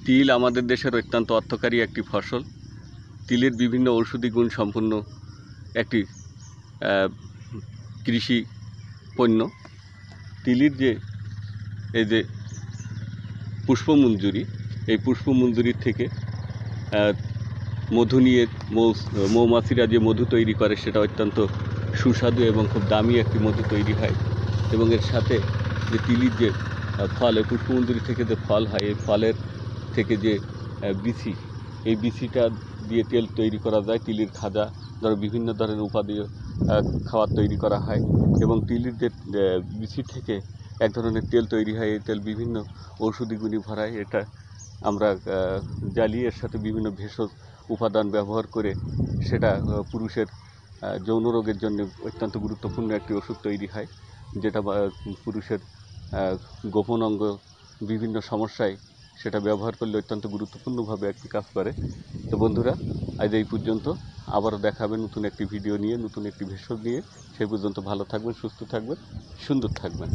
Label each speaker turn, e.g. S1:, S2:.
S1: তিল আমাদের দেশের অত্যন্ত অর্থকারী একটি ফসল। তিলের বিভিন্ন ঔষধি গুণ সম্পন্ন একটি কৃষি পণ্য। তিলের এই যে পুষ্পমঞ্জুরি, এই পুষ্পমঞ্জুরির থেকে মধু নিয়ে মৌমাছিরা যে মধু তৈরি করে সেটা অত্যন্ত সুস্বাদু এবং খুব দামি একটি মধু তৈরি হয়। এবং এর সাথে যে তিলের যে ফল, এই পুষ্পমঞ্জুরি থেকে যে ফল হয়, এই ফলের থেকে যে বিচি, এই বিচিটা দিয়ে তেল তৈরি করা যায়। তিলের খাজা, ধরো বিভিন্ন ধরনের উপাদেয় খাবার তৈরি করা হয়। এবং তিলের যে বিচি থেকে এক ধরনের তেল তৈরি হয়, এই তেল বিভিন্ন ঔষধি গুণে ভরায়। এটা আমরা জ্বালিয়ে এর সাথে বিভিন্ন ভেষজ উপাদান ব্যবহার করে সেটা পুরুষের যৌন রোগের জন্য অত্যন্ত গুরুত্বপূর্ণ একটি ওষুধ তৈরি হয়, যেটা পুরুষের গোপন অঙ্গ বিভিন্ন সমস্যায় সেটা ব্যবহার করলে অত্যন্ত গুরুত্বপূর্ণভাবে একটি কাজ করে। তো বন্ধুরা, আজ এই পর্যন্ত। আবারও দেখাবেন নতুন একটি ভিডিও নিয়ে, নতুন একটি ভেষজ নিয়ে। সেই পর্যন্ত ভালো থাকবেন, সুস্থ থাকবেন, সুন্দর থাকবেন।